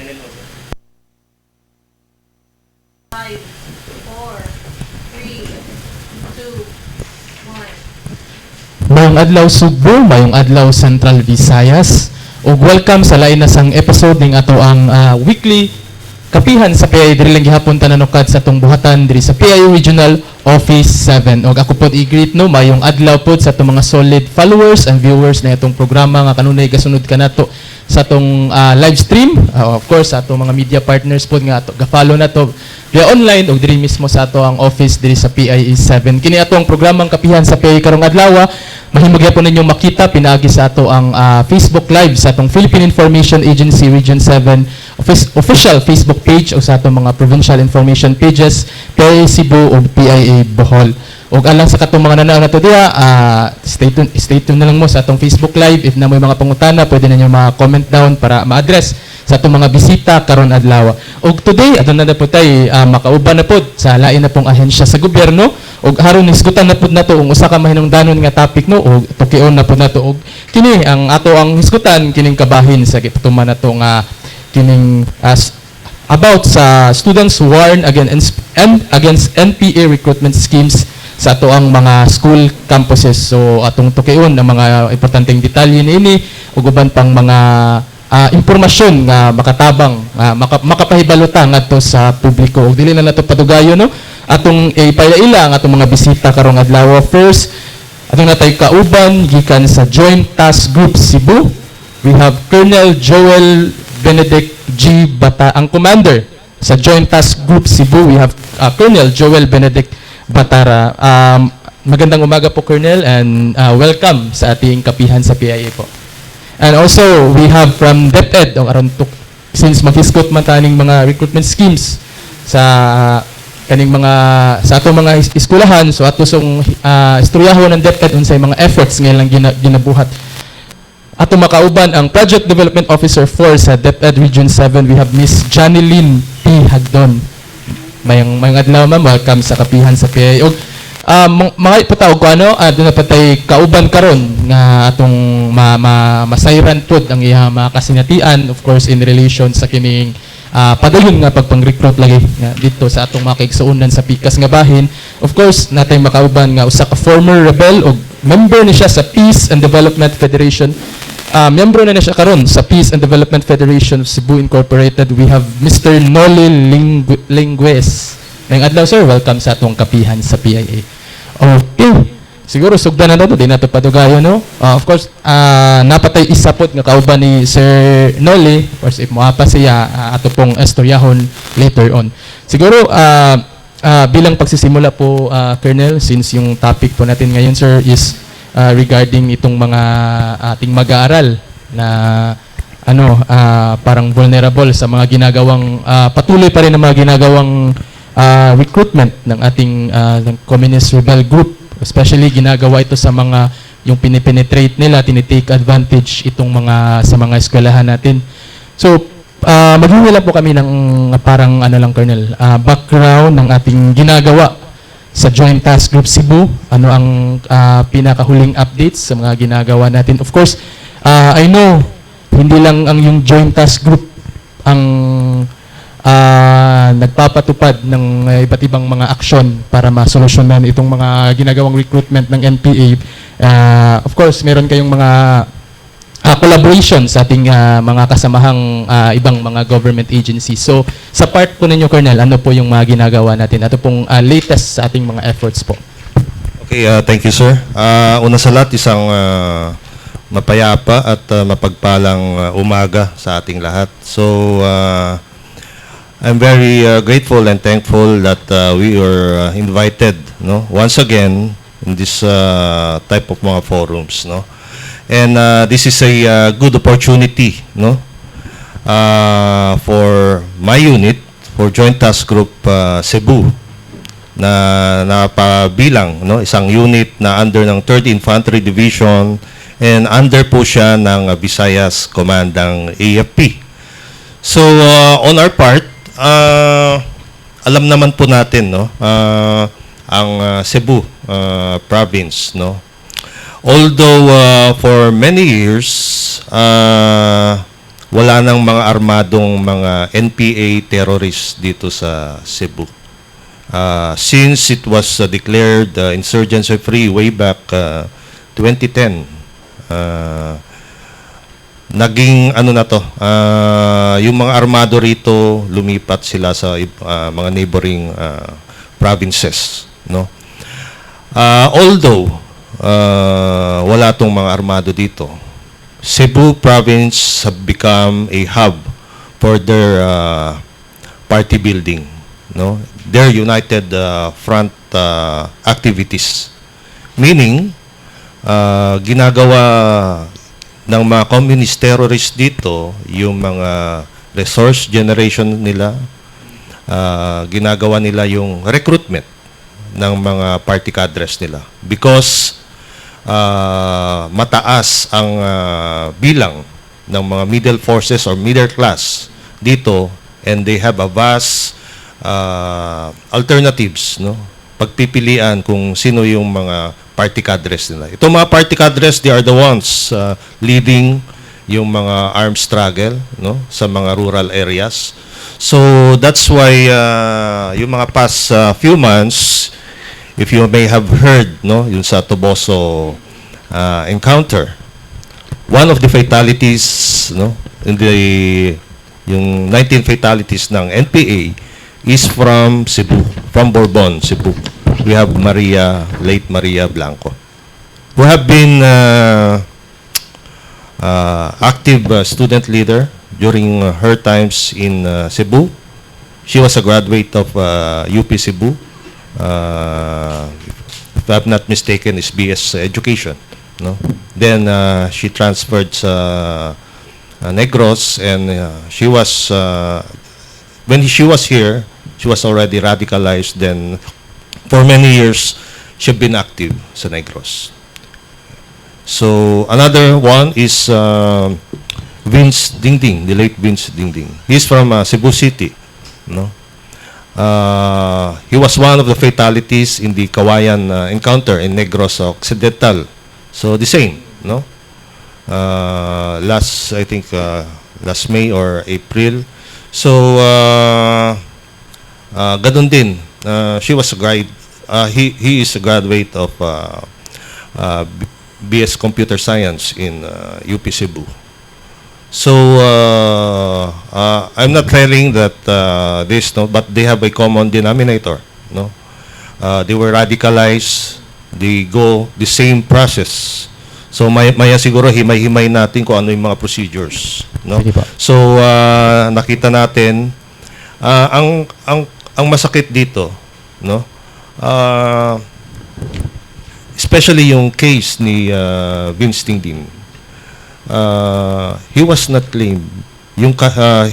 5, 4, 3, 2, 1. Mayong adlaw Sugbo, mayong adlaw Central Visayas, ug welcome sa lain na sang episode ning ato ang weekly kapihan sa PI diri lang gihapon tananukad sa atong buhatan diri sa PI Regional Office 7. Ug ako pod i-greet no mayong adlaw pod sa atong mga solid followers and viewers na itong programa nga kanunay gasunod kanato sa atong live stream. Of course sa atong mga media partners pod nga ato ga-follow nato via online o diri mismo sa ato ang office diri sa PIE 7. Kini ato ang programang kapihan sa PIE karong adlaw. Mahimog gyapon ninyo makita pinaagi sa ato ang Facebook Live sa atong Philippine Information Agency Region 7 official Facebook page o sa atong mga provincial information pages PIE Cebu o PIE Bohol. Og alang sa katong mga nanaw nato diha, stay tuned na lang mo sa atong Facebook Live. If na may mga pangutana, pwede na niyo ma-comment down para ma-address sa atong mga bisita karon adlaw. Og today, adun na po tay makauban na pod sa lain na pong ahensya sa gobyerno. Og haron nisgutan na pod nato ang usa ka mahinungdanon nga topic no og tukion na pod nato og kini ang ato ang hisgutan kining kabahin sa gituman nato nga kining about sa students warn against NPA recruitment schemes sa ato ang mga school campuses. So atong tukion ang mga importanteng detalye niini ug uban pang mga impormasyon nga makatabang makapahibalota ngadto sa publiko. Ug dili na nato padugayon no atong ipailaila ang atong mga bisita karong adlaw. First, atong natay kauban gikan sa Joint Task Group Cebu. We have Colonel Joel Benedict G. Bata, ang commander sa Joint Task Group Cebu. We have Colonel Joel Benedict Batara. Magandang umaga po, Colonel, and welcome sa ating kapihan sa PIA po. And also, we have from DepEd, since mag-hisgot man taning mga recruitment schemes sa kaning mga sa ato mga eskwelahan, so ato song istoryahon ng DepEd unsay mga efforts ngayon lang ginabuhat. Ato makauban ang Project Development Officer 4 sa DepEd Region 7. We have Miss Janilyn P. Hagdon. Mayang adlaw ma'am, welcome sa kapihan sa PIA. Og mga ipatawag ko ano, doon na patay kauban karon nga atong masayran pod ang iya mga kasinatian, of course in relation sa kining padayon nga pagpang-recruit lagi nga dito sa atong mga kaigsuonan sa pikas nga bahin. Of course natay makauban nga usa ka former rebel og member ni siya sa Peace and Development Federation. Miyembro na siya karon sa Peace and Development Federation of Cebu Incorporated. We have Mr. Noli Lingues. Ngayong adlaw sir, welcome sa atong kapihan sa PIA. Okay. Siguro sugdan na nato, di nato padugayo no. Of course, napatay isapot nga kauban ni Sir Noli. Of course, if moapa siya ato pong estoryahon later on. Siguro bilang pagsisimula po Colonel, since yung topic po natin ngayon sir is regarding itong mga ating mag-aaral na parang vulnerable sa mga ginagawang patuloy pa rin ang mga ginagawang recruitment ng ating ng communist rebel group, especially ginagawa ito sa mga yung pinipenetrate nila, tinitake advantage itong mga sa mga eskwelahan natin. So maghingi lang po kami ng parang lang Colonel, background ng ating ginagawa sa Joint Task Group Cebu. Ano ang pinakahuling updates sa mga ginagawa natin? Of course, I know hindi lang ang yung Joint Task Group ang nagpapatupad ng iba't ibang mga aksyon para masolusyonan itong mga ginagawang recruitment ng NPA. Of course, meron kayong mga collaboration sa ating mga kasamahang ibang mga government agencies. So, sa part po ninyo, Colonel, ano po yung mga ginagawa natin? Ito pong latest sa ating mga efforts po. Okay, thank you, sir. Una sa lahat, isang mapayapa at mapagpalang umaga sa ating lahat. So, I'm very grateful and thankful that we are invited, no, once again in this type of mga forums, no. And this is a good opportunity, no, for my unit, for Joint Task Group Cebu, na napabilang, no, isang unit na under ng 3rd Infantry Division and under po siya ng Visayas Command ng AFP. So on our part, alam naman po natin, no, ang Cebu province, no, although for many years wala nang mga armadong mga NPA terrorists dito sa Cebu. Since it was declared insurgency free way back 2010, naging ano na to, yung mga armado rito lumipat sila sa mga neighboring provinces, no? Although wala tong mga armado dito, Cebu province have become a hub for their party building, no? Their united front activities, meaning ginagawa ng mga communist terrorists dito yung mga resource generation nila, ginagawa nila yung recruitment ng mga party cadres nila because mataas ang bilang ng mga middle forces or middle class dito, and they have a vast alternatives, no? Pagpipilian kung sino yung mga party cadres nila. Itong mga party cadres, they are the ones leading yung mga armed struggle, no, sa mga rural areas. So that's why yung mga past few months, if you may have heard, no, yung sa Toboso encounter, one of the fatalities, no, yung 19 fatalities ng NPA is from Cebu, from Bourbon, Cebu. We have late Maria Blanco, who have been active student leader during her times in Cebu. She was a graduate of UP Cebu. If I'm not mistaken, is BS Education. No? Then she transferred sa Negros, and she was when she was here, she was already radicalized. Then for many years, she been active sa Negros. So another one is Vince Dingding, the late Vince Dingding. He's from Cebu City. No? He was one of the fatalities in the Kawayan encounter in Negros Occidental. So the same, no? I think last May or April. So ganun din. She was a he is a graduate of BS Computer Science in UP Cebu. So I'm not telling that this, no, but they have a common denominator, no? They were radicalized. They go the same process. So maya siguro himay-himay natin kung ano yung mga procedures, no? Sige po. So nakita natin ang masakit dito, no? Especially yung case ni Vince Dingding. He was not claimed.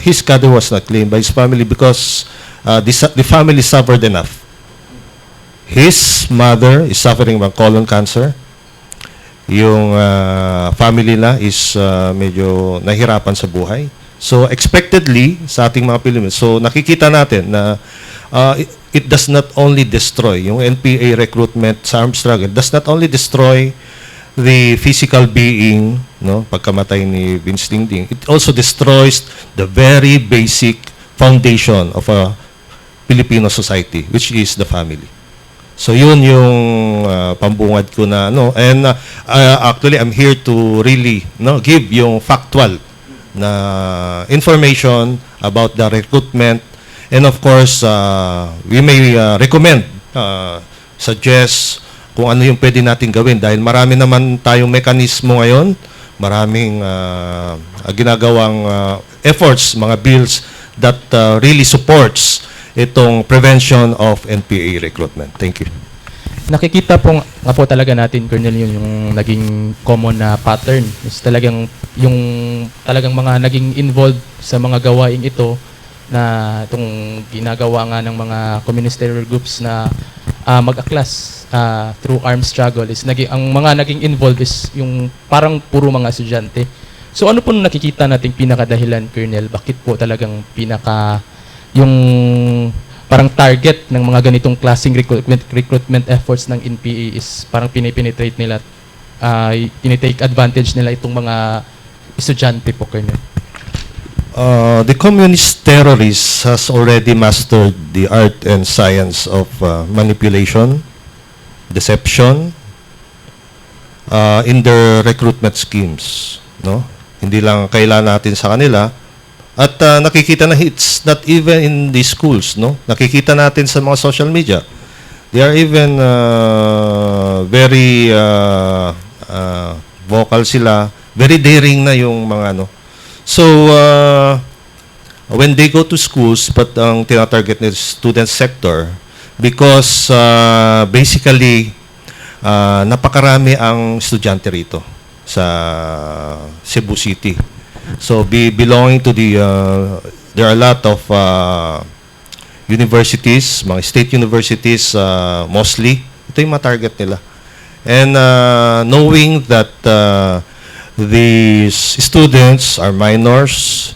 His cadre was not claimed by his family because the family suffered enough. His mother is suffering from colon cancer. Yung family na is medyo nahirapan sa buhay. So expectedly sa ating mga Pilipino, so nakikita natin na it does not only destroy yung NPA recruitment sa armed struggle, does not only destroy the physical being, no, pagkamatay ni Vince Dingding, it also destroys the very basic foundation of a Filipino society, which is the family. So yun yung pambungad ko na, no, and actually I'm here to really, no, give yung factual na information about the recruitment, and of course we may recommend, suggest kung ano yung pwede natin gawin dahil marami naman tayong mekanismo ngayon, maraming ginagawang efforts, mga bills that really supports itong prevention of NPA recruitment. Thank you. Nakikita po nga po talaga natin, Colonel, yung naging common na pattern is talagang mga naging involved sa mga gawaing ito na itong ginagawa nga ng mga communist terror groups na mag-aklas through armed struggle is ang mga naging involved is yung parang puro mga estudyante. So ano po nakikita nating pinakadahilan, Colonel? Bakit po talagang yung parang target ng mga ganitong klaseng recruitment efforts ng NPA is parang pinipenetrate nila, tinitake advantage nila itong mga estudyante po, Colonel? The communist terrorist has already mastered the art and science of manipulation, deception, in their recruitment schemes, no? Hindi lang kailan natin sa kanila at nakikita na it's not even in the schools, no? Nakikita natin sa mga social media. They are even very vocal sila, very daring na yung mga ano. So when they go to schools, but ang tinatarget nila student sector because basically napakarami ang estudyante rito sa Cebu City. So belonging to the there are a lot of universities, mga state universities mostly. Ito yung mga target nila. And knowing that these students are minors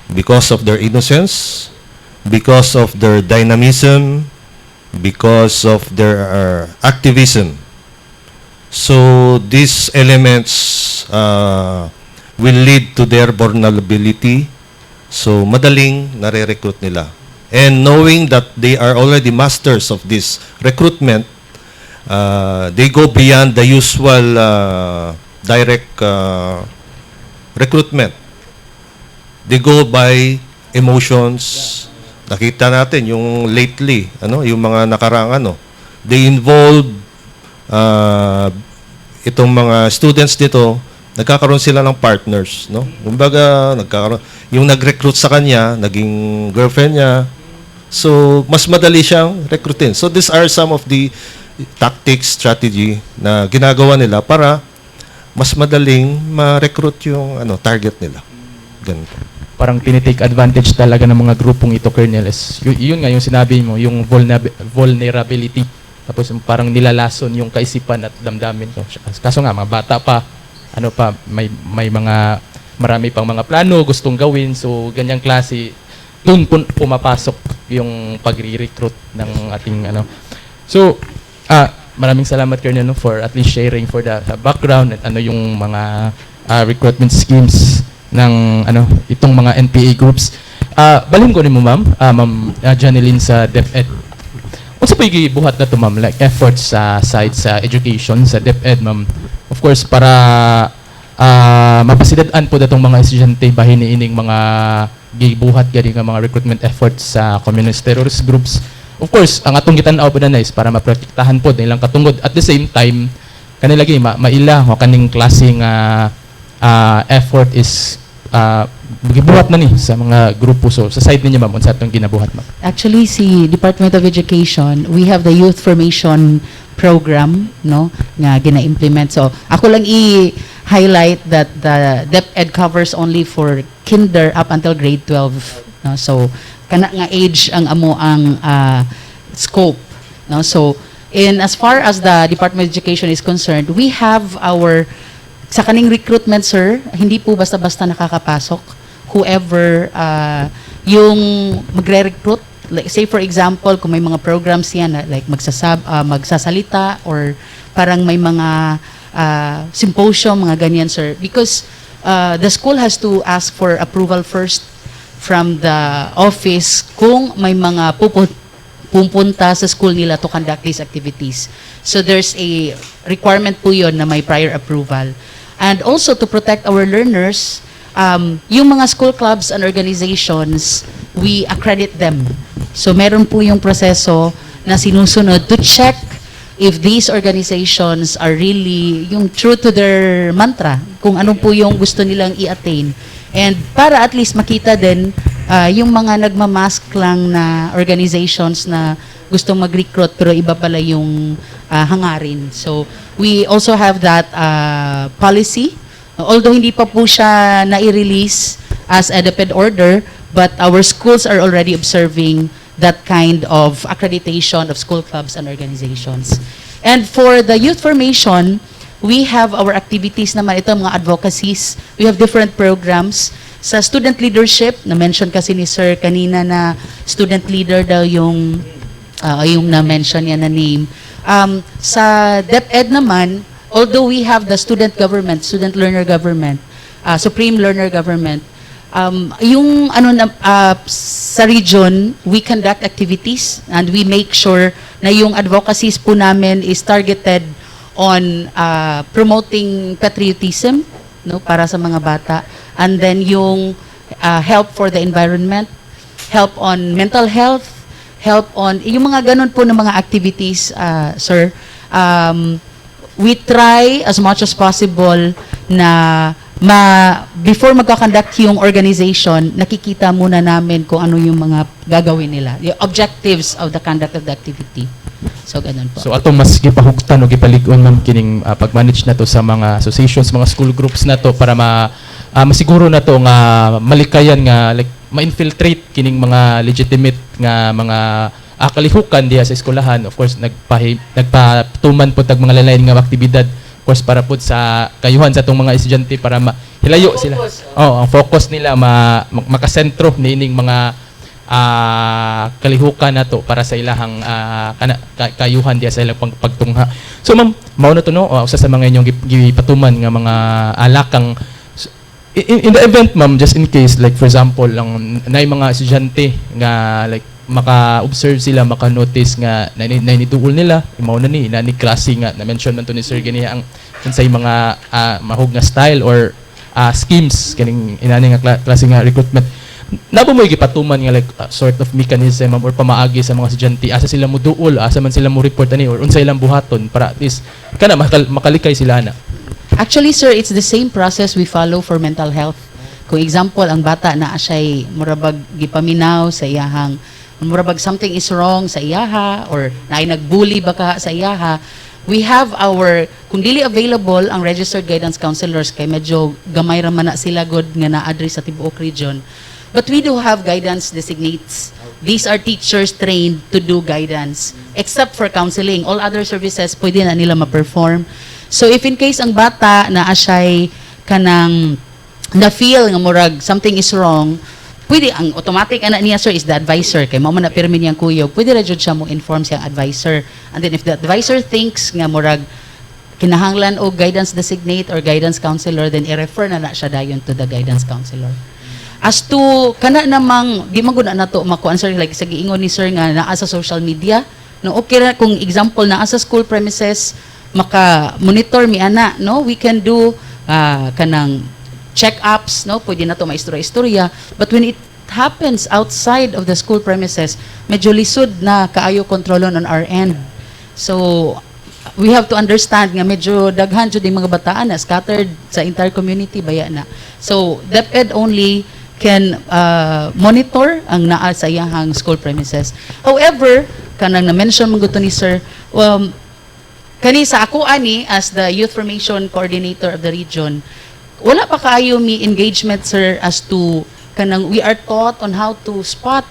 because of their innocence, because of their dynamism, because of their activism. So these elements will lead to their vulnerability. So madaling nare-recruit nila. And knowing that they are already masters of this recruitment, they go beyond the usual direct recruitment. They go by emotions. Nakita natin yung lately, yung mga nakarang they involve itong mga students dito, nagkakaroon sila ng partners, no? Kumbaga, yung nag-recruit sa kanya, naging girlfriend niya. So, mas madali siyang recruitin. So, these are some of the tactics, strategy na ginagawa nila para mas madaling ma-recruit yung target nila. Ganito. Parang tinitake advantage talaga ng mga grupong ito, Colonel. Yun nga yung sinabi mo, yung vulnerability. Tapos parang nilalason yung kaisipan at damdamin ko. Kaso nga, mga bata pa, may mga, marami pang mga plano, gustong gawin. So, ganyang klase, doon pumapasok yung pagre-recruit ng ating So, maraming salamat, Colonel, for at least sharing for the background at yung mga recruitment schemes ng itong mga NPA groups. Balhin ko rin mo, ma'am, Ma'am Janeline sa DepEd. Unsa pa yung buhat na to, ma'am, like efforts sa side sa education, sa DepEd, ma'am? Of course, para mapasidadaan po datong mga estudyante bahin ining mga gibuhat gani nga mga recruitment efforts sa communist terrorist groups. Of course, ang atong gitan-aw po na is para maprotektahan po nilang katungod. At the same time, kanilagi maila o kaning klaseng effort is gibuhat na ni sa mga grupo. So, sa side ninyo, ma'am, unsa atong ginabuhat, ma'am? Actually, si Department of Education, we have the Youth Formation Program, no, nga gina-implement. So, ako lang i-highlight that the DepEd covers only for kinder up until grade 12. No? So, kana nga age ang amo ang scope. No? So, as far as the Department of Education is concerned, we have our, sa kaning recruitment, sir, hindi po basta-basta nakakapasok. Whoever yung magre-recruit, like say for example, kung may mga programs yan, like magsasalita or parang may mga symposium, mga ganyan, sir. Because the school has to ask for approval first from the office kung may mga pupunta sa school nila to conduct these activities. So there's a requirement po yun na may prior approval. And also to protect our learners, yung mga school clubs and organizations, we accredit them. So meron po yung proseso na sinusunod to check if these organizations are really yung true to their mantra, kung ano po yung gusto nilang i-attain. And para at least makita din yung mga nagmamask lang na organizations na gustong mag-recruit pero iba pala yung hangarin. So we also have that policy. Although hindi pa po siya na-release as a DepEd order, but our schools are already observing that kind of accreditation of school clubs and organizations. And for the youth formation, we have our activities naman, ito mga advocacies. We have different programs. Sa student leadership, na-mention kasi ni Sir kanina na student leader daw yung na-mention niya na name. Sa DepEd naman, although we have the student government, student learner government, supreme learner government, yung ano na sa region, we conduct activities and we make sure na yung advocacies po namin is targeted on promoting patriotism, no, para sa mga bata, and then yung help for the environment, help on mental health, help on yung mga ganun po ng mga activities, sir. We try as much as possible na before magkakonduct yung organization, nakikita muna namin kung ano yung mga gagawin nila, the objectives of the conduct of the activity. So, ganun po. So ato mas gipahugtan o gipalig-on ma'am kining pag-manage na to sa mga associations, mga school groups na to para masiguro na to nga malikayan nga like ma-infiltrate kining mga legitimate nga mga kalihukan diha sa eskwelahan. Of course nagpatuman po tag mga lalain nga aktibidad, of course para pud sa kayuhan sa atong mga estudyante para hilayo sila. Ang focus nila makasentro niining mga kalihukan na to para sa ilahang kayuhan diya sa ilang pagtungha. So ma'am, mao na to no, usa sa mga inyong gipatuman nga mga alakang in the event ma'am, just in case like for example lang nay mga estudyante nga like maka-observe sila, maka-notice nga nainiduol nila, mao na ni klase nga na-mention man to ni Sir gani ang unsay mga mahug nga style or schemes kaning inani nga klase nga recruitment. Nabo mo gipatuman nga like sort of mechanism or pamaagi sa mga estudyante asa sila mo duol, asa man sila mo report ani or unsay ilang buhaton para at least kana makalikay sila na. Actually, sir, it's the same process we follow for mental health. Kung example, ang bata na asay murabag gipaminaw sa iyahang, murabag something is wrong sa iyaha or naay nagbully baka sa iyaha, we have kung dili available ang registered guidance counselors kay medyo gamay ra man na sila god nga na-address sa tibuok region. But we do have guidance designates. These are teachers trained to do guidance. Except for counseling, all other services pwede na nila ma-perform. So if in case ang bata na asay kanang na-feel nga murag something is wrong, pwede ang automatic ana niya sir is the advisor kay mao man na pirmi niyang kuyog, pwede ra jud siya mo inform siyang advisor. And then if the advisor thinks nga murag kinahanglan o guidance designate or guidance counselor, then i-refer na siya dayon to the guidance counselor. As to kana namang di man gud na to makuan sir like sa giingon ni sir nga naa sa social media, no, okay ra kung example naa sa school premises maka-monitor mi ana, no, we can do kanang check-ups, no, pwede na to maistorya-istorya, but when it happens outside of the school premises, medyo lisod na kaayo kontrolon on our end. So we have to understand nga medyo daghan jud yung mga bataan na scattered sa entire community baya na. So DepEd only can monitor ang naa sa iyahang school premises. However, kanang na-mention mo gusto ni sir, kani sa ako ani as the youth formation coordinator of the region, wala pa kaayo mi engagement sir as to kanang we are taught on how to spot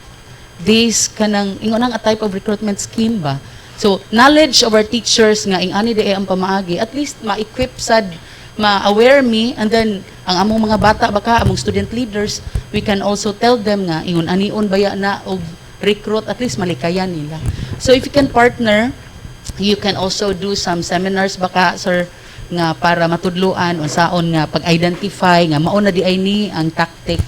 this kanang ingon a type of recruitment scheme ba. So knowledge of our teachers nga ingani di ang pamaagi, at least ma-equip sad, ma-aware me, and then ang among mga bata baka among student leaders, we can also tell them nga ingon anion baya na og recruit, at least malikayan nila. So if you can partner, you can also do some seminars baka sir nga para matudluan unsaon nga pag-identify nga mao na di ay ni ang tactic,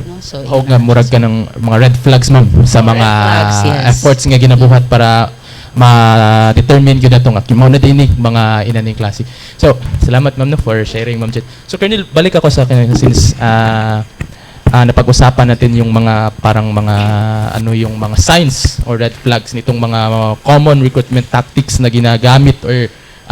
no? So Nga murag ka ng mga red flags ma'am sa mga flags, yes, efforts nga ginabuhat para ma-determine gyud natong mao na din mga inaning klase. So salamat ma'am no for sharing ma'am Jet. So Colonel, balik ako sa since napag-usapan natin yung mga parang mga yung mga signs or red flags nitong mga common recruitment tactics na ginagamit or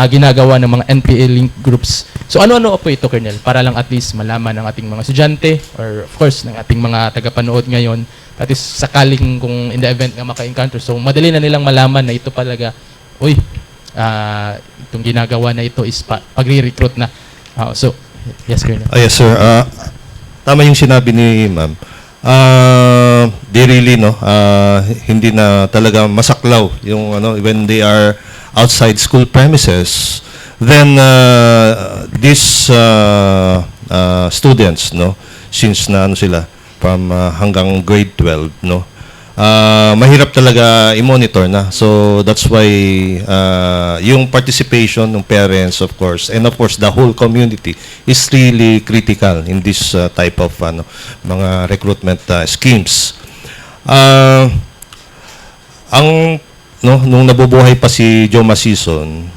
ginagawa ng mga NPA link groups. So ano-ano po ito, Colonel, para lang at least malaman ng ating mga estudyante or of course ng ating mga tagapanood ngayon, at least sakaling kung in the event nga maka-encounter, so madali na nilang malaman na ito talaga, itong ginagawa na ito is pagre-recruit na. So yes, Colonel. Yes, sir. Tama yung sinabi ni ma'am. They really hindi na talaga masaklaw yung when they are outside school premises, then these students since na sila from hanggang grade 12 mahirap talaga i-monitor na. So that's why yung participation ng parents, of course, and of course the whole community is really critical in this type of mga recruitment schemes. Nung nabubuhay pa si Joe Masison,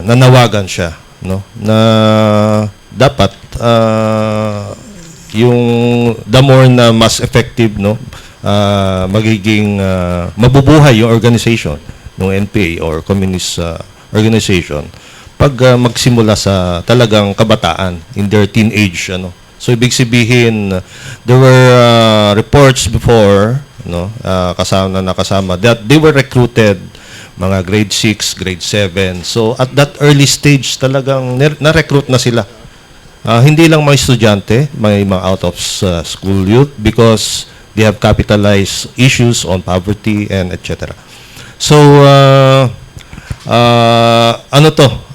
nanawagan siya, no, na dapat yung the more na mas effective, no, magiging mabubuhay yung organization ng NPA or communist organization pag magsimula sa talagang kabataan in their teenage, So ibig sabihin, there were reports before, nakasama that they were recruited mga grade 6, grade 7. So at that early stage talagang na-recruit na sila. Hindi lang mga estudyante, may mga out of school youth because they have capitalized issues on poverty and etc. So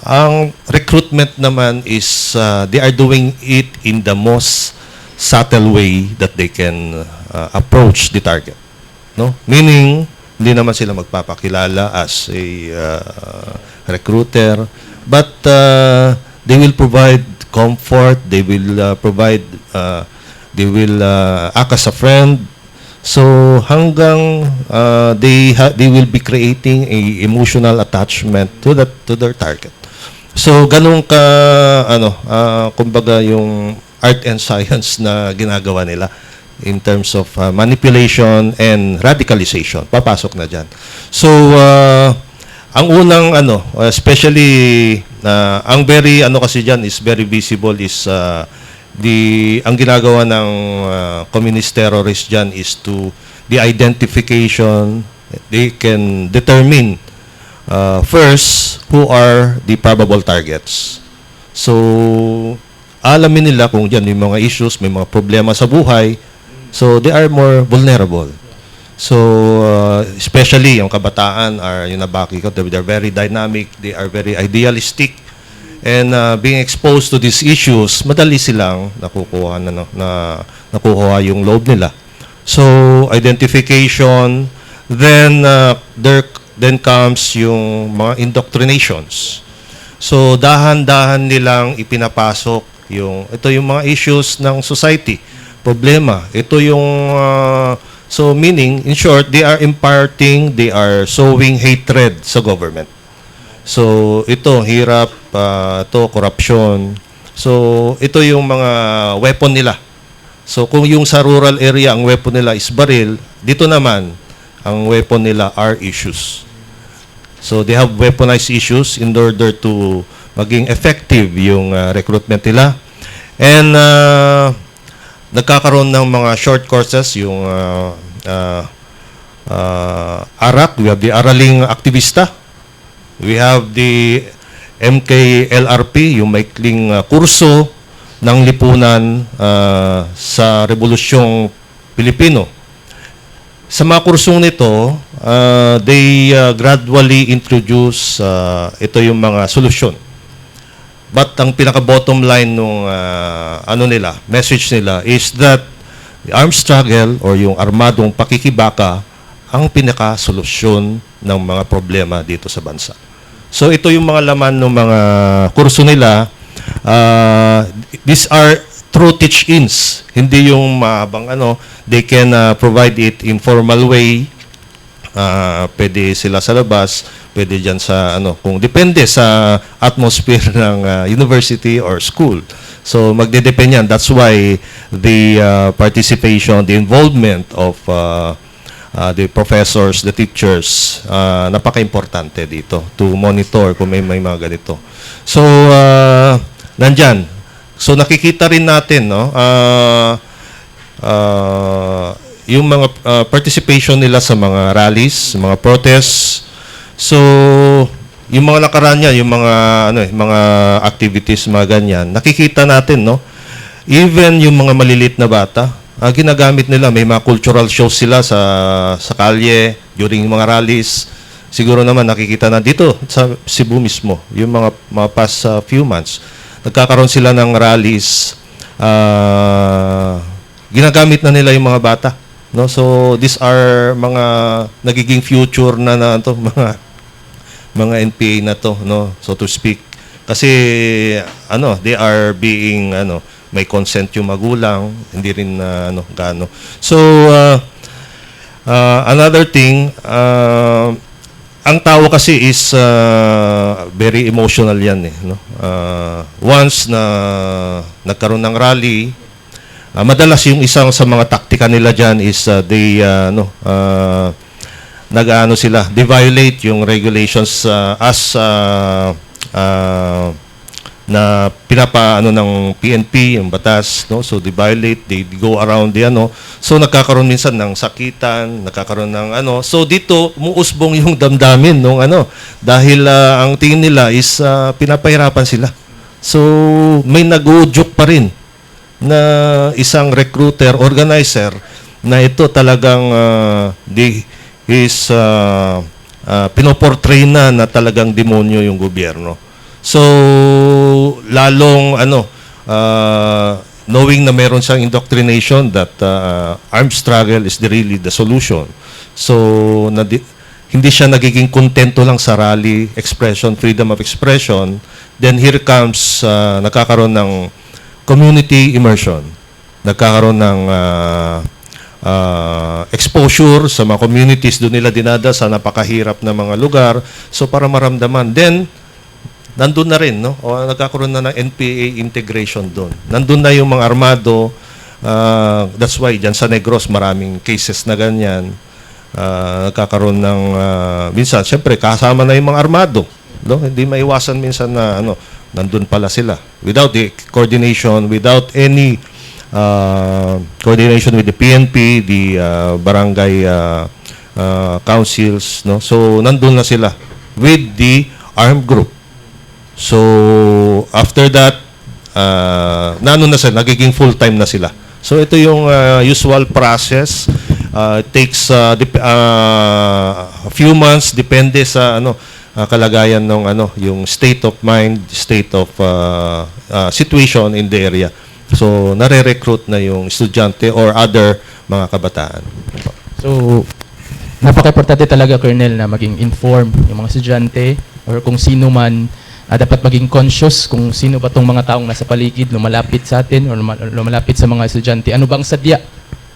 ang recruitment naman is they are doing it in the most subtle way that they can approach the target, no? Meaning hindi naman sila magpapakilala as a recruiter, but they will provide comfort, they will act as a friend. So hanggang they will be creating a emotional attachment to their target. So ganun ka kumbaga yung art and science na ginagawa nila in terms of manipulation and radicalization. Papasok na diyan. So ang unang especially ang very kasi diyan is very visible is ang ginagawa ng communist terrorists diyan is to the identification. They can determine first who are the probable targets. So alamin nila kung diyan may mga issues, may mga problema sa buhay. So they are more vulnerable. So especially yung kabataan are yung nabaki ko, they're very dynamic, they are very idealistic, and being exposed to these issues, madali silang nakukuha nakukuha yung loob nila. So identification, then then comes yung mga indoctrinations. So dahan-dahan nilang ipinapasok ito yung mga issues ng society, problema. Ito yung so meaning, in short, they are imparting, they are sowing hatred sa government. So ito, hirap, ito, corruption. So ito yung mga weapon nila. So kung yung sa rural area, ang weapon nila is baril, dito naman, ang weapon nila are issues. So they have weaponized issues in order to maging effective yung recruitment nila. And nagkakaroon ng mga short courses, yung ARAC, we have the Araling Aktivista, we have the MKLRP, yung maikling kurso ng lipunan sa Rebolusyong Pilipino. Sa mga kursong nito, they gradually introduce ito yung mga solusyon. But ang pinaka-bottom line nung message nila is that the armed struggle or yung armadong pakikibaka ang pinaka-solusyon ng mga problema dito sa bansa. So ito yung mga laman ng mga kurso nila. These are true teach-ins. Hindi yung mahabang they can provide it in formal way. Pwede sila sa labas, pwede dyan sa kung depende sa atmosphere ng university or school. So magdedepende yan. That's why the participation, the involvement of the professors, the teachers, napaka-importante dito to monitor kung may mga ganito. So nandyan. So nakikita rin natin yung mga participation nila sa mga rallies, mga protests. So yung mga nakaraan niya, yung mga mga activities, mga ganyan, nakikita natin even yung mga malilit na bata, ginagamit nila, may mga cultural shows sila sa kalye during mga rallies. Siguro naman nakikita na dito sa Cebu mismo, yung mga past few months, nagkakaroon sila ng rallies, ginagamit na nila yung mga bata. no? So these are mga nagiging future na to, mga NPA na to, no, so to speak. Kasi they are being may consent yung magulang, hindi rin gaano. So another thing, ang tao kasi is very emotional yan no. Once na nagkaroon ng rally, madalas yung isang sa mga taktika nila diyan is they sila, they violate yung regulations as na pinapaano ng PNP, yung batas, no? So they violate, they go around so nagkakaroon minsan ng sakitan, nagkakaroon ng so dito umuusbong yung damdamin nung dahil ang tingin nila is pinapahirapan sila. So may nag-uudyok pa rin na isang recruiter, organizer na ito talagang pinoportray na talagang demonyo yung gobyerno. So lalong knowing na meron siyang indoctrination that armed struggle is really the solution. So hindi siya nagiging kontento lang sa rally, expression, freedom of expression. Then here comes nagkakaroon ng community immersion. Nagkakaroon ng exposure sa mga communities, doon nila dinada sa napakahirap na mga lugar. So para maramdaman. Then nandun na rin, no? O nagkakaroon na ng NPA integration doon. Nandun na yung mga armado. That's why dyan sa Negros maraming cases na ganyan. Nagkakaroon ng minsan, syempre kasama na yung mga armado, no? Hindi maiwasan minsan na nandun pala sila. Without the coordination, without any coordination with the PNP, the barangay councils, no? So nandun na sila with the armed group. So after that na sila, nagiging full-time na sila. So ito yung usual process. It takes a few months, depende sa kalagayan ng yung state of mind, state of situation in the area. So nare-recruit na yung estudyante or other mga kabataan. So, napaka-importante talaga, Colonel, na maging informed yung mga estudyante or kung sino man, dapat maging conscious kung sino ba tong mga taong nasa paligid, lumalapit sa atin or lumalapit sa mga estudyante. Ano bang sadya?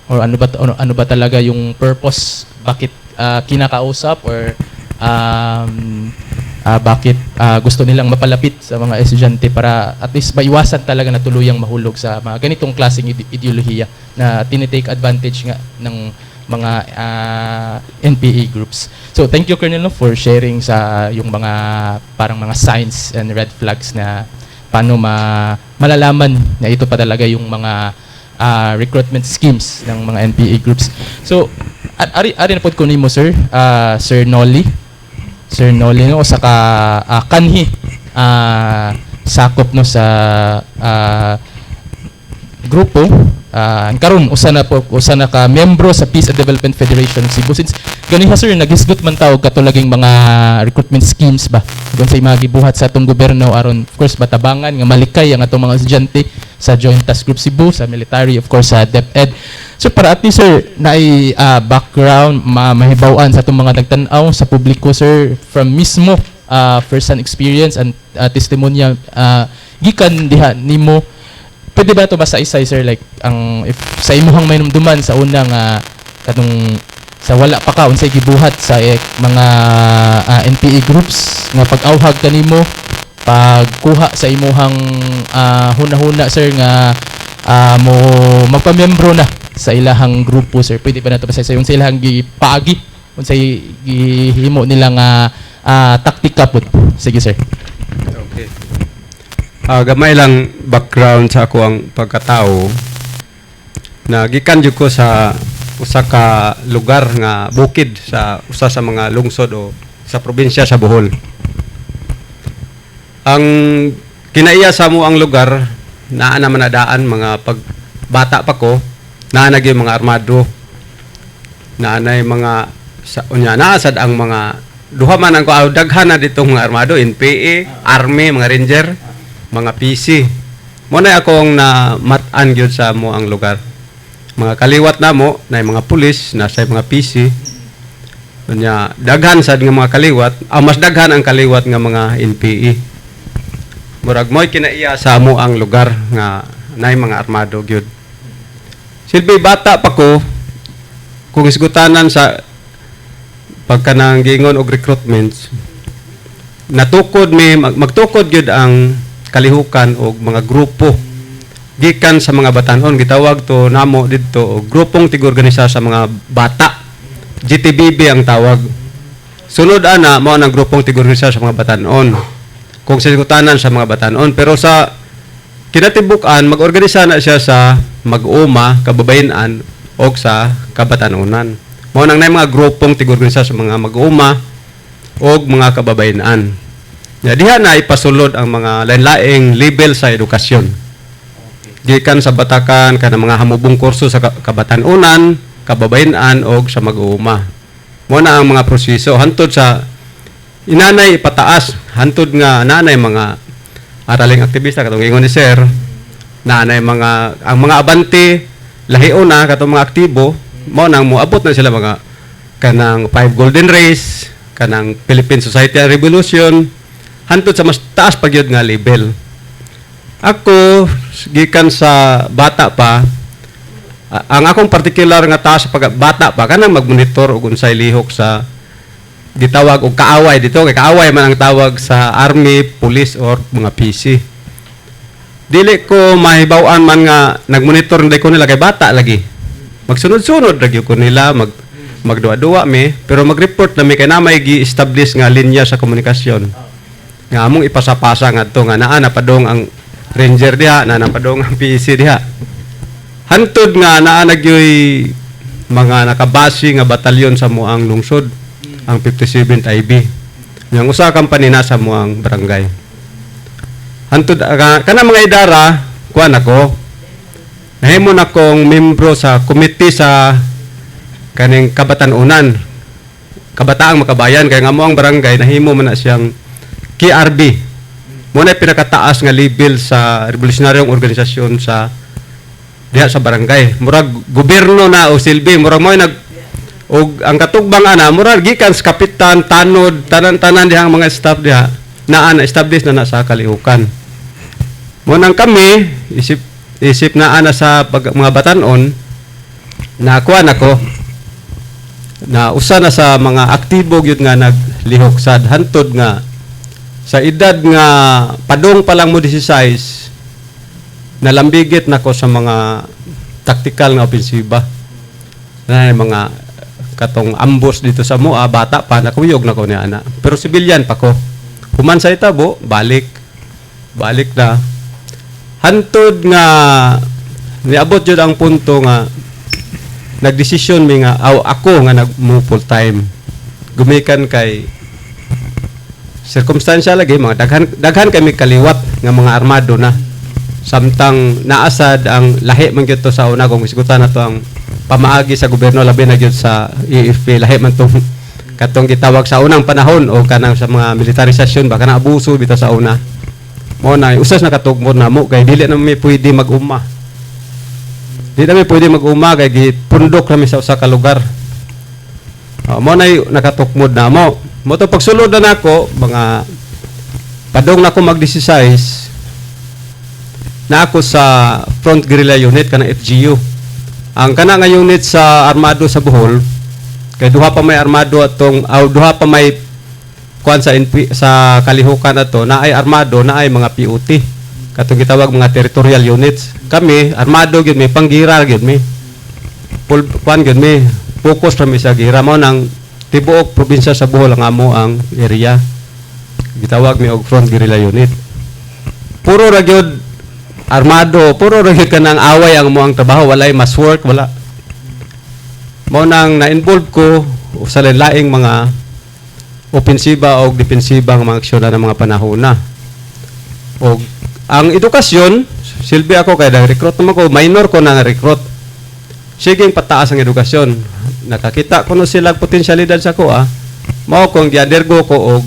Or ano ba talaga yung purpose? Bakit kinakausap or bakit gusto nilang mapalapit sa mga estudyante para at least maiwasan talaga na tuluyang mahulog sa mga ganitong klaseng ideolohiya na tinitake advantage nga ng mga NPA groups. So thank you, Colonel, for sharing sa yung mga parang mga signs and red flags na paano malalaman na ito pa talaga yung mga recruitment schemes ng mga NPA groups. So ari na pod ko nimo, sir, Sir Nolly no, saka kanhi sakop no sa grupo karon usa na ka miyembro sa Peace and Development Federation of Cebu. Since ganiha, sir, nagisgot man tawag katulaging mga recruitment schemes ba kung sa mga gibuhat sa atong gobyerno aron of course batabangan nga malikay ang atong mga estudyante sa Joint Task Group Cebu, sa military, of course sa DepEd. So para at least, sir, naay background mahibaw-an sa atong mga nagtan-aw sa publiko, sir, from mismo first-hand experience and testimonya gikan diha nimo. Pwede ba ito masa-isay, sir, like if sa imuhang mainumduman sa unang kanong sa wala pa ka unsay gibuhat sa mga NPA groups nga pag-awhag kanimo, pagkuha sa imuhang huna-huna, sir, nga mo magpamiyembro na sa ilahang grupo, sir. Pwede ba nato masa-isay yung sa ilahang gipaagi unsay gihimo nila nga taktika pud? Sige, sir. Okay. Gamay lang background sa ako ang pagkatao. Nagikan jud ko sa usa ka lugar nga bukid sa usa sa mga lungsod o sa probinsya sa Bohol. Ang kinaiya sa mo ang lugar naa naman nadaan mga pagbata pa ko, naa na gyud mga armado. Naanay mga naasad ang mga duha man ang daghan na ditong mga armado, NPA, Army, mga Ranger, mga PC. Mo na akong na matan gyud sa mo ang lugar. mga kaliwat namo na mga pulis nasa mga PC nya daghan sad nga mga kaliwat mas daghan ang kaliwat nga mga NPE murag mo'y kinaiya sa amo ang lugar nga nay mga armado gyud silbi bata pa ko kung isgutanan sa pagkanang gingon og recruitments natukod mi magtukod gyud ang kalihukan og mga grupo gikan sa mga batanon gitawag to namo didto og grupong tig-organisa sa mga bata GTBB ang tawag sunod ana mao nang grupong tig-organisa sa mga batanon kung sigutanan sa mga batanon pero sa kinatibukan mag-organisa na siya sa mag-uma kababayenan o sa kabatanunan mao nang nay mga grupong tig-organisa sa mga mag-uma o mga kababayenan diha na ipasulod ang mga lain-laing level sa edukasyon gikan sa batakan kana mga hamubong kurso sa kabatanunan kababayenan o sa mag-uuma. Mo na ang mga proseso hantod sa inanay ipataas hantod nga nanay mga araling aktivista katong ingon ni sir nanay mga ang mga abante lahion na katong mga aktibo mo nang moabot na sila mga kanang 5 golden race kanang Philippine Society and Revolution hantod sa mas taas pa gyud nga level. Ako gikan sa bata pa ang akong particular nga task pag bata pa kanang magmonitor og unsay lihok sa gitawag og kaaway dito kay kaaway man ang tawag sa army, police or mga PC. Dili ko mahibaw-an man nga nagmonitor nday ko nila kay bata lagi. Magsunod-sunod ra gyud ko nila magduwa-duwa mi pero mag-report na mi kay na may gi-establish nga linya sa komunikasyon. Nga among ipasapasa ngadto nga naa na padong ang ranger diha, naa na padong ang PC diha. Hantod nga naa nagyoy mga nakabasi nga batalyon sa muang lungsod ang 57th IB. Yang usa company na sa muang barangay. Hantod kana mga idara kuan ako. Nahimo na kong membro sa committee sa kaning kabatanunan. Kabataang makabayan kay nga mo ang barangay nahimo man na siyang KRB. Mo na pinakataas nga level sa revolutionaryong organisasyon sa diha sa barangay. Murag gobyerno na o silbi, murag mo nag og ang katugbang ana murag gikan sa kapitan tanod tanan-tanan dihang mga staff diha naa na establish na sa kalihukan. Mo nang kami isip na ana sa mga batanon na kuan ako na usa na sa mga aktibo gyud nga naglihok sad hantod nga sa edad nga padong pa lang mo 16 nalambigit nako sa mga tactical nga opensiba na mga katong ambush dito sa mua bata pa nakuyog na ko ni ana pero civilian pa ko human sa itabo balik na hantod nga niabot jud ang punto nga nagdesisyon mi nga ako nga nagmo full time gumikan kay circumstantial lagi mga daghan kami kaliwat nga mga armado na samtang naasad ang lahi man gyud to sa una kung isgutan na to ang pamaagi sa gobyerno labi na gyud sa EFP lahi man tong katong gitawag sa unang panahon o kanang sa mga militarisasyon baka na abuso bitaw sa una mo na usas na katugmod na mo kay dili na mi pwede mag-uma dili na mi pwede mag-uma kay gipundok kami sa usa ka lugar mo na nakatukmod na mo to pagsulod na nako mga padong nako mag-16 na ako sa front guerrilla unit kanang FGU. Ang kana nga unit sa armado sa Bohol kay duha pa may armado atong duha pa may kuan sa sa kalihukan ato na ay armado na ay mga POT. Katong gitawag mga territorial units. Kami armado gyud mi panggira gyud mi. Full kuan gyud mi. Focus ra mi sa gira mo nang tibuok probinsya sa Bohol nga mo ang area. Gitawag mi og front guerrilla unit. Puro ra gyud armado, puro rin ka ng away ang mo ang trabaho, walay mas work, wala. Mo nang na-involve ko sa laing mga opensiba o depensiba ng mga aksyon ng mga panahon na. O ang edukasyon, silbi ako kaya nag-recruit naman ko, minor ko na recruit. Sige pataas ang edukasyon. Nakakita ko no sila potensyalidad sa ko mao kong gi-undergo ko og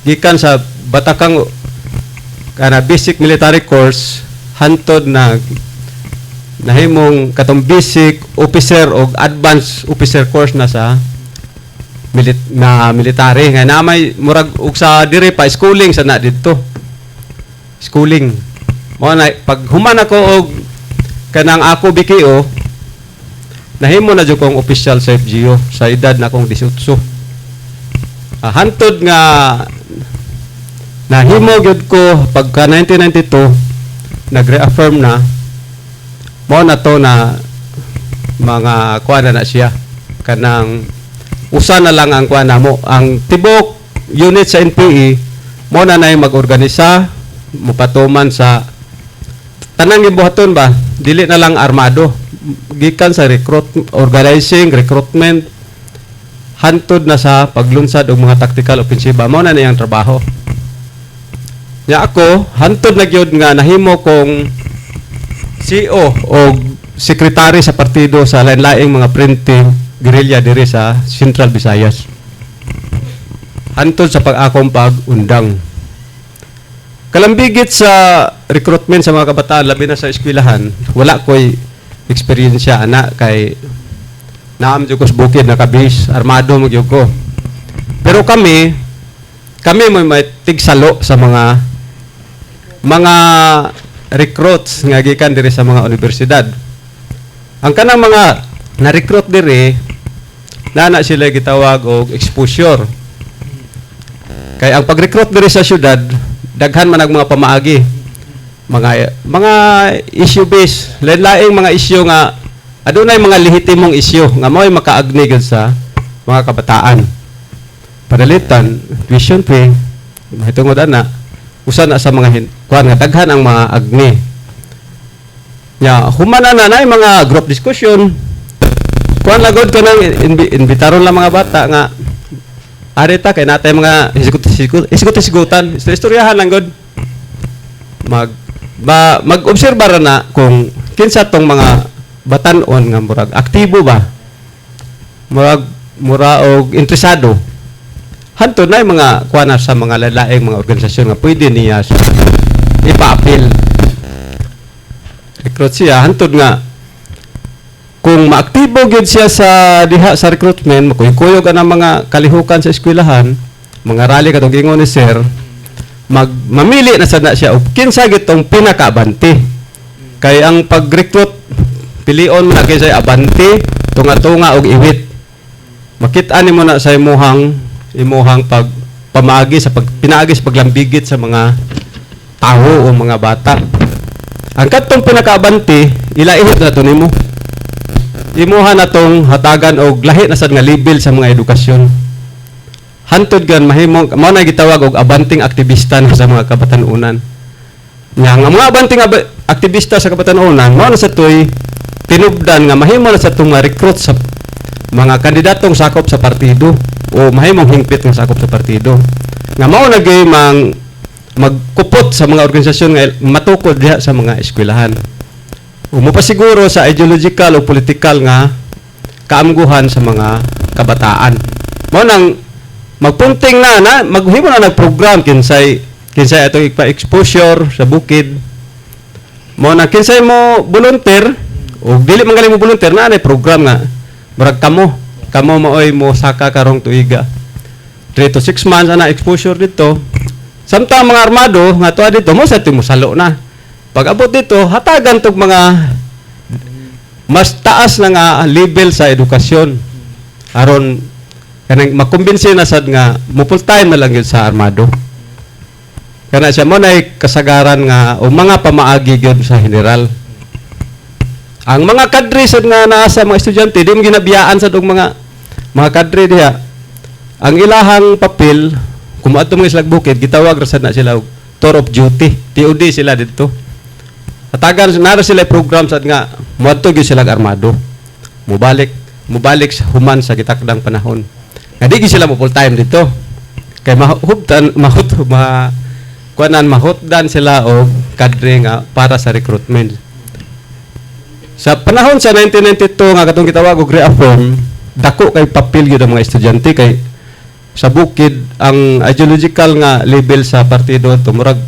gikan sa batakang kana basic military course hantod na nahimong katong basic officer o advanced officer course na sa military nga namay murag ug sa dire pa schooling sa na didto. Schooling. Mo na pag human ako og kanang ako BKO, nahimo na jud kong official sa FGO sa edad na akong 18. Hantod nga nahimo gyud ko pagka 1992 nag-reaffirm na mo na to na mga kuan na siya kanang usa na lang ang kuan mo ang tibok unit sa NPE mo na nay mag-organisa mupatuman sa tanang gibuhaton ba dili na lang armado gikan sa organizing recruitment hantod na sa paglunsad og mga tactical offensive mo na niyang trabaho nya ako hantod na gyud nga nahimo kong CEO o sekretary sa partido sa lain-laing mga printing guerrilla diri sa Central Visayas. Hantod sa pag-akong pag-undang. Kalambigit sa recruitment sa mga kabataan, labi na sa eskwelahan, wala ko'y eksperyensya ana kay naam jud ko sa bukid nakabis, armado mo gyud ko. Pero kami mo may tigsalo sa mga recruits nga gikan diri sa mga universidad. Ang kanang mga na-recruit diri na sila gitawag og exposure. Kay ang pag-recruit diri sa syudad daghan man ang mga pamaagi. Mga issue based, lain-laing mga issue nga adunay mga lehitimong issue nga mao'y makaagni gud sa mga kabataan. Padalitan, tuition fee, mahitungod ana, usa na sa mga kuan nga daghan ang mga agni. Humana na mga group discussion. Kuan lagod ko nang imbitaron lang mga bata nga arita kay natay mga isigutan istoryahan lang god mag-obserba ra na kung kinsa tong mga batan-on nga murag aktibo ba mura og interesado hantod na mga kuana sa mga lalaing mga organisasyon nga pwede niya ipa-appeal recruit siya hantod nga kung maaktibo gyud siya sa diha sa recruitment, makuyog ang mga kalihukan sa eskwelahan, mga rally katong gingon ni sir, mamili na sad na siya og kinsa gitong pinakaabante. Kay ang pag-recruit pilion mo na kay say abante, tunga-tunga og iwit. Makit-an nimo na sa imuhang pamaagi sa pinaagi sa paglambigit sa mga tao o mga bata. Ang katong pinakaabante, ilaihit na to nimo. Imuha na tong hatagan og lahi na sad nga level sa mga edukasyon. Hantod gan mahimong mao na gitawag og abanting aktivista na sa mga kabatanunan. Nga ang mga abanting aktivista sa kabatanunan mao na sa toy tinubdan nga mahimo na sa tong recruit sa mga kandidatong sakop sa partido o mahimong hingpit nga sakop sa partido. Nga mao na gyud magkupot sa mga organisasyon nga matukod diha sa mga eskwelahan. Umupasiguro sa ideological o political nga kaamguhan sa mga kabataan. Mao nang magpunting na maghimo na nagprogram kinsay atong ipa-exposure sa bukid. Mao na kinsay mo volunteer o dili man galing mo volunteer na program nga murag kamo maoy mo saka karong tuiga. 3 to 6 months na exposure dito. Samtang mga armado nga tuwa dito mo sa salo na. Pag abot dito, hatagan tog mga mas taas na nga level sa edukasyon. Aron kanang makumbinsi na sad nga mo full time na lang yun sa armado. Kana siya mo na kasagaran nga o mga pamaagi gyud sa general. Ang mga kadre sad nga naa sa mga estudyante di mo ginabiyaan sad og mga kadre diha. Ang ilahang papel kung adto mo islag bukid gitawag ra sad na sila og tour of duty. TOD sila dito. Hatagan nara sila program sad nga moadto gyud sila armado. Mubalik sa human sa gitakdang panahon. Nga di gyud sila mo full time dito. Kay mahutdan sila og kadre nga para sa recruitment. Sa panahon sa 1992 nga katong gitawag og reaffirm, dako kay papel gyud ang mga estudyante kay sa bukid ang ideological nga level sa partido tumurag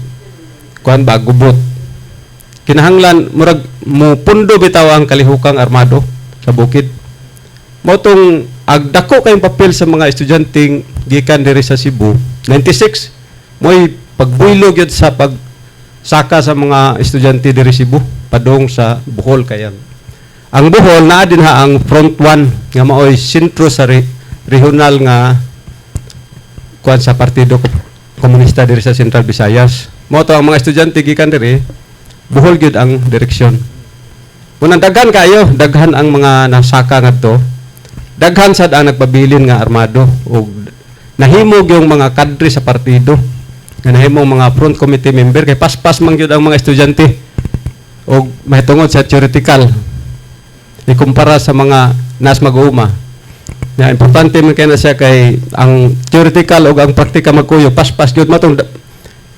kuan ba gubot. kinahanglan murag mo pundo bitaw ang kalihukang armado sa bukid. Mao tong agdako kayong papel sa mga estudyanteng gikan diri sa Cebu. 96 mo'y pagbuylo gyud sa pagsaka sa mga estudyante diri Cebu padung sa Bohol kayan. Ang Bohol naa din ha ang front one nga maoy sentro sa regional nga kuan sa Partido Komunista diri sa Central Visayas. Mao to ang mga estudyante gikan diri Bohol gyud ang direksyon. Unang daghan ang mga nasaka ngadto. Daghan sad ang nagpabilin nga armado ug nahimog yung mga kadre sa partido. Nga nahimong mga front committee member kay paspas man gyud ang mga estudyante ug mahitungod sa theoretical ikumpara sa mga nas mag-uuma. Na importante man kay na siya kay ang theoretical ug ang praktika magkuyo paspas gyud matong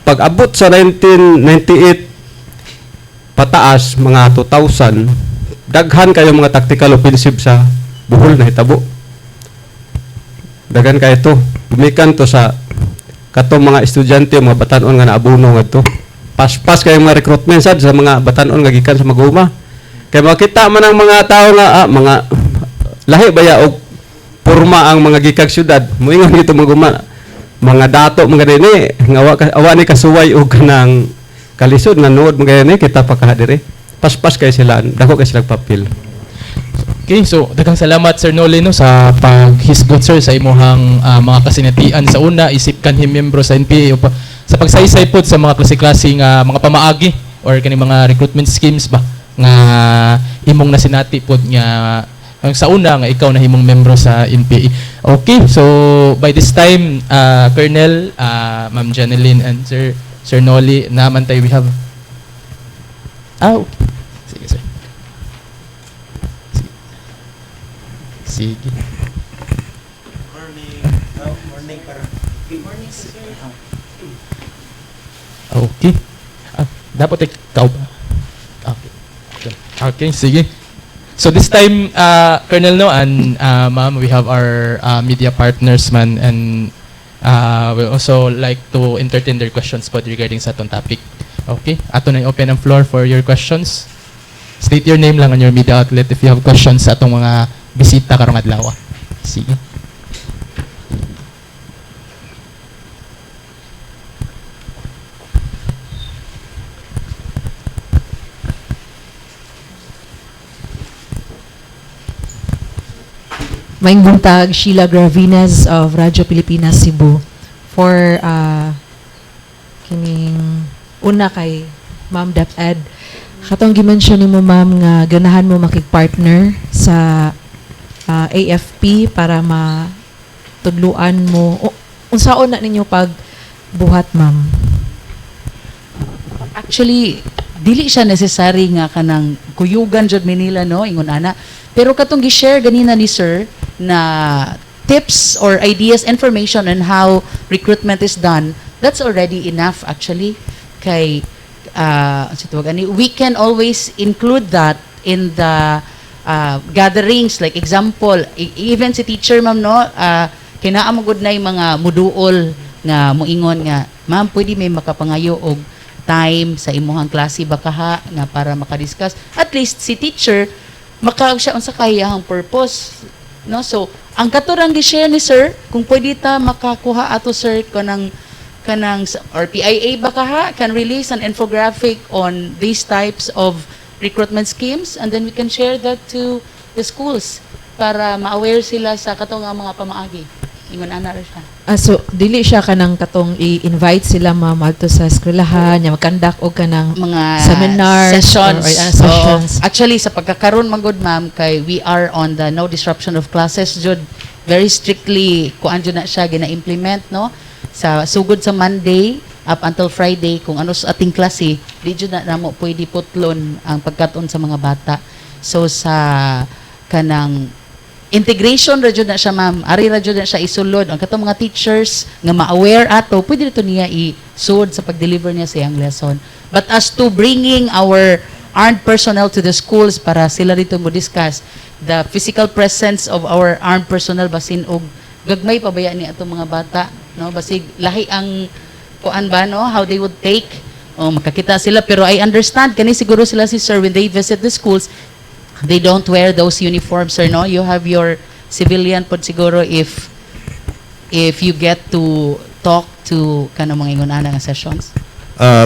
pag-abot sa 1998 pataas mga 2000 daghan kayo mga tactical offensive sa Bohol na hitabo. Daghan kay ito gumikan to sa katong mga estudyante mga batan-on nga naabuno ngadto. Paspas kay mga recruitment sad sa mga batan-on nga gikan sa mag-uuma. Kay makita man ang mga tao nga mga lahi baya og porma ang mga gikag syudad. Moingon gito mag-uuma mga dato mga dini nga awa ni kasuway og kanang kalisod nga nuod mga dini kita pa kahadiri. Paspas kay sila dako kay sila papel. Okay, so daghang salamat Sir Noli no sa paghisgot sir sa imuhang mga kasinatian sa una isip kanhi miyembro sa NPA o sa pagsaysay pod sa mga klase-klase nga mga pamaagi or kani mga recruitment schemes ba nga imong nasinati pod nga sa una nga ikaw na himong membro sa NPA. Okay, so by this time Colonel, Ma'am Janeline and Sir Noli naman tayo we have okay. Sige sir. Sige. Okay. Dapat ikaw ba? Okay, sige. So this time, Colonel no and Ma'am, we have our media partners man and we also like to entertain their questions po regarding sa atong topic. Okay, ato na open ang floor for your questions. State your name lang on your media outlet if you have questions sa atong mga bisita karong adlaw. Sige. Maing buntag, Sheila Gravinas of Radyo Pilipinas, Cebu. For kining una kay Ma'am DepEd, katong gimension ni mo ma'am nga ganahan mo makig-partner sa AFP para matudluan mo. Unsaon na ninyo pag buhat ma'am? Actually, dili siya necessary nga kanang kuyugan jud Manila no ingon ana. Pero katong gi-share ganina ni sir na tips or ideas, information on how recruitment is done, that's already enough actually. Kay we can always include that in the gatherings, like example, even si teacher ma'am no, kinaa mo gud nay mga muduol nga moingon nga, ma'am pwede may makapangayo og time sa imuhang klase baka ha nga para makadiscuss. At least si teacher maka siya unsa kayang purpose no. So ang katurang gi-share ni sir kung pwede ta makakuha ato sir kanang or PIA baka ha can release an infographic on these types of recruitment schemes and then we can share that to the schools para ma-aware sila sa katong mga pamaagi. Ingon ana ra siya. So dili siya kanang katong i-invite sila ma'am adto sa eskwelahan nya mag-conduct og kanang mga seminars sessions. or sessions. So, actually sa pagkakaroon man gud ma'am kay we are on the no disruption of classes jud, very strictly kuan jud na siya gina-implement no sa sugod sa Monday up until Friday kung ano sa ating klase di jud na namo pwede putlon ang pagkaton sa mga bata. So sa kanang integration ra jud na siya ma'am, ari ra jud na siya isulod ang katong mga teachers nga ma-aware ato pwede dito niya isud sa pag-deliver niya sa iyang lesson. But as to bringing our armed personnel to the schools para sila dito mo discuss the physical presence of our armed personnel basin og gagmay pa baya ni atong mga bata no, basig lahi ang kuan ba no how they would take Oh, makakita sila. Pero I understand, kani siguro sila si sir, when they visit the schools, they don't wear those uniforms, sir, no? You have your civilian pod siguro if you get to talk to kanang mga ingon-ana nga sessions.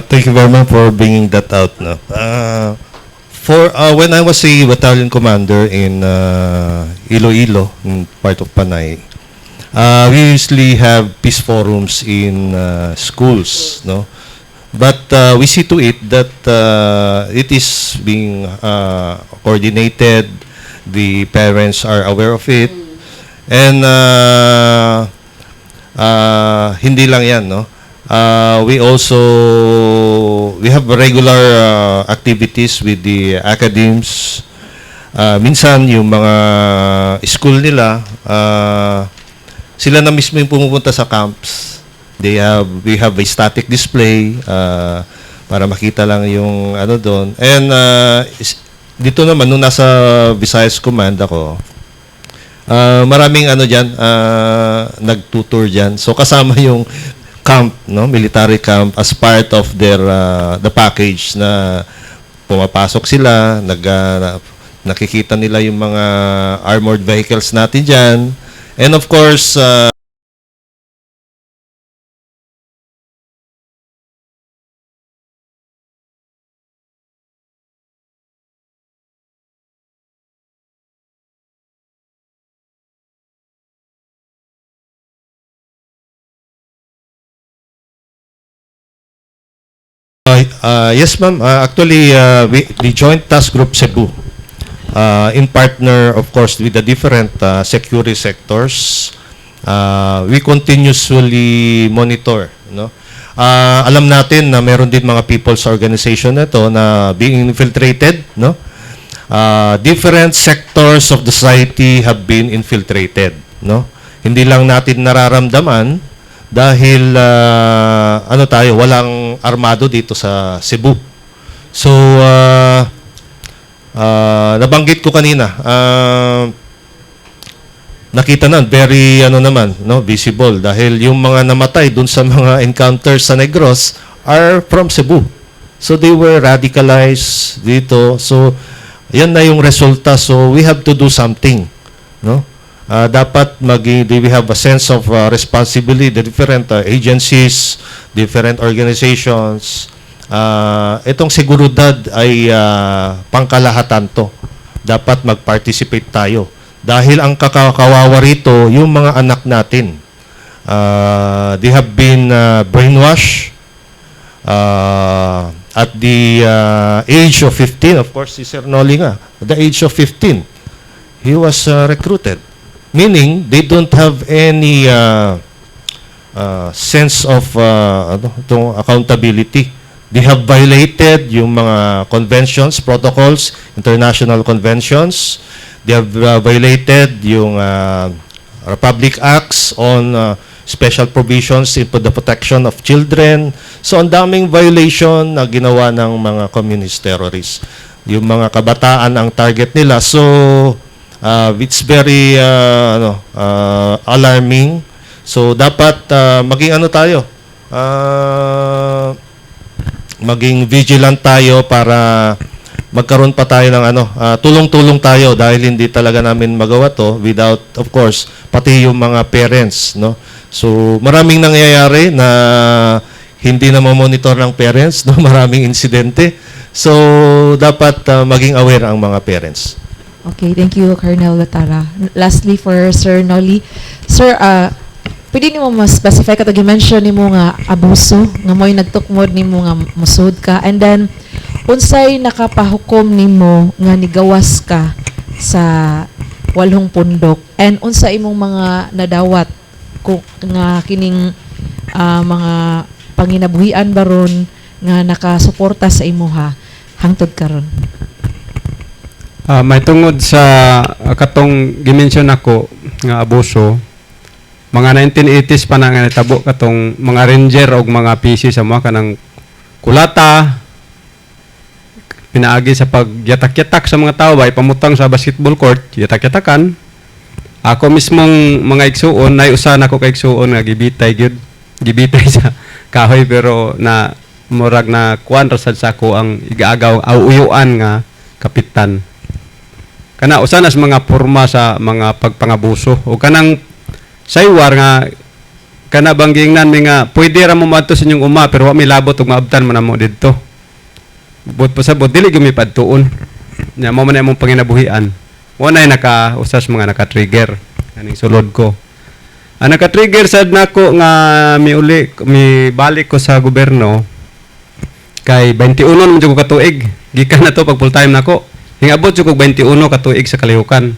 Thank you very much for bringing that out. No? When I was a battalion commander in Iloilo, in part of Panay, we usually have peace forums in schools, no? But we see to it that it is being coordinated. The parents are aware of it, and hindi lang yan, no? We have regular activities with the academies. Minsan yung mga school nila, sila na mismo yung pumupunta sa camps. We have a static display para makita lang yung ano doon. And dito naman nung nasa Visayas Command ako, maraming ano diyan, nagtutour diyan. So kasama yung camp, no, military camp as part of their the package na pumapasok sila, nakikita nila yung mga armored vehicles natin diyan. And of course, yes, ma'am. Actually, the Joint Task Group Cebu, in partner, of course, with the different security sectors, we continuously monitor. No? Alam natin na meron din mga people's organization na ito na being infiltrated. No? Different sectors of the society have been infiltrated. No? Hindi lang natin nararamdaman dahil ano tayo, walang armado dito sa Cebu. So nabanggit ko kanina, nakita na very ano naman, no, visible dahil yung mga namatay dun sa mga encounters sa Negros are from Cebu. So they were radicalized dito. So yan na yung resulta. So we have to do something, no? Dapat we have a sense of responsibility, the different agencies, different organizations. Itong seguridad ay pangkalahatan to. Dapat mag-participate tayo. Dahil ang kawawa rito, yung mga anak natin, they have been brainwashed at the age of 15. Of course, si Sir Noli nga, at the age of 15, he was recruited. Meaning, they don't have any sense of accountability. They have violated yung mga conventions, protocols, international conventions. They have violated yung Republic Acts on special provisions for the protection of children. So, ang daming violation na ginawa ng mga communist terrorists. Yung mga kabataan ang target nila. So, it's very alarming. So dapat maging ano tayo, maging vigilant tayo para magkaroon pa tayo ng tulong-tulong tayo dahil hindi talaga namin magawa to without, of course, pati yung mga parents, no? So maraming nangyayari na hindi na monitor ng parents, no? Maraming insidente. So dapat maging aware ang mga parents. Okay, thank you, Colonel Latara. Lastly, for Sir Noli. Sir, pwede ni mo ma-specify ka, mention ni mo nga abuso, nga mo'y nagtukmod ni mo nga musod ka, and then, unsay nakapahukom ni mo nga nigawas ka sa walhong pundok, and unsay imong mga nadawat nga kining mga panginabuhian baron nga nakasuporta sa imuha hangtod karon. May tungod sa katong gimension ako nga abuso, mga 1980s pa na nga natabo katong mga ranger o mga PC sa mga kanang kulata, pinaagi sa pagyatak-yatak sa mga tao, ay pamutang sa basketball court, yatak-yatakan. Ako mismong mga igsuon, naiusan ako kay igsuon nga gibitay gyud, gibitay sa kahoy pero na murag na kuan rasad sa ako ang igaagaw uyuan nga kapitan. Kana usa na sa mga porma sa mga pagpangabuso o kanang saywar nga kana banggingnan mi nga pwede ra mo madto sa inyong uma pero wa mi labot ug maabtan man namo didto. But pasabot dili gyud mi padtuon. Nya mo man imong panginabuhian. Mo na naka-usas mga naka-trigger kaning sulod ko. Ang naka-trigger sad nako nga mi balik ko sa gobyerno kay 21 man jud ko katuig. Gikan na to pag full time nako. Hingabot jud ko 21 katuig sa kalihukan.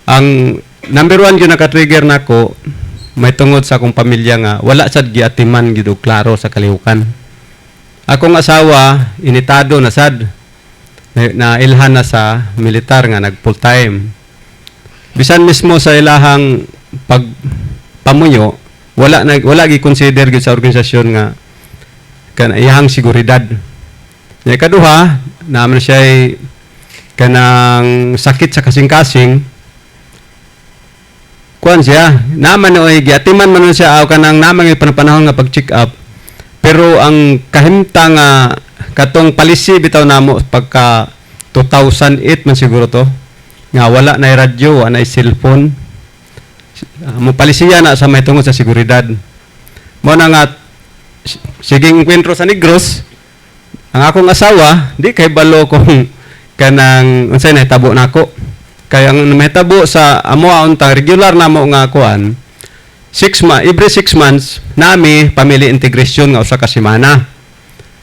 Ang number 1 gyud naka-trigger nako may tungod sa akong pamilya nga wala sad giatiman gid og klaro sa kalihukan. Akong asawa initado na sad na ilhan na sa militar nga nag full time. Bisan mismo sa ilahang pagpamuyo wala gi-consider gid sa organisasyon nga kan iyang seguridad. Nya kaduha naman siya kanang sakit sa kasing-kasing kuan siya naman oy giatiman man siya aw kanang naman yung panahon nga pag-check up pero ang kahimta nga katong palisi bitaw namo pagka 2008 man siguro to nga wala na radyo na cellphone mo palisiya na sa may tungod sa seguridad mo na nga siging enkwentro sa Negros ang akong asawa di kay balo kung kanang unsay nahitabo nako kay ang mahitabo sa amo untang regular namo nga kuan every 6 months nami family integration nga usa ka semana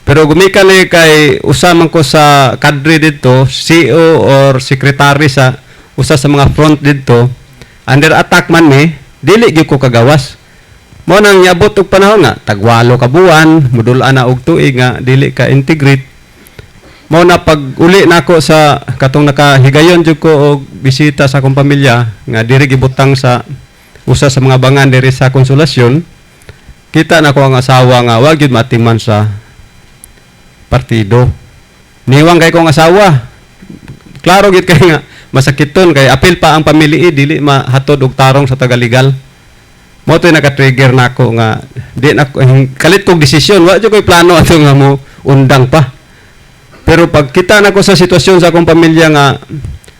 pero gumikan ni kay usa man ko sa kadre didto CEO or secretary sa usa sa mga front didto under attack man mi dili gyud ko kagawas mo nang yabot og panahon nga tagwalo ka buwan mudul-an na og tuig nga dili ka integrate mo na pag uli nako sa katong nakahigayon jud ko og bisita sa akong pamilya nga diri gibutang sa usa sa mga bangan diri sa konsolasyon kita nako ang asawa nga wa gyud matiman sa partido niwang kay kong asawa klaro gid kay nga masakiton kay apil pa ang pamilya dili mahatod og tarong sa tagalegal mo to naka-trigger nako nga di na kalit kog desisyon wa jud koy plano ato nga mo undang pa pero pag kita nako sa sitwasyon sa akong pamilya nga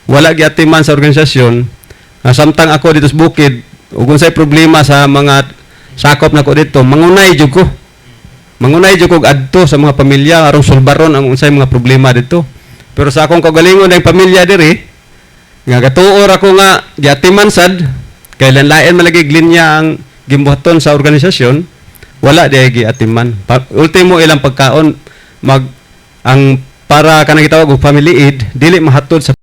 wala giatiman sa organisasyon nga samtang ako dito sa bukid ug unsay problema sa mga sakop nako dito mangunay jud ko adto sa mga pamilya aron sulbaron ang unsay mga problema dito pero sa akong kagalingon ang pamilya diri nga gatuor ako nga giatiman sad kailan lain malagi glinya ang gimbuhaton sa organisasyon wala di giatiman ultimo ilang pagkaon ang para kanang gitawag og family aid dili mahatod sa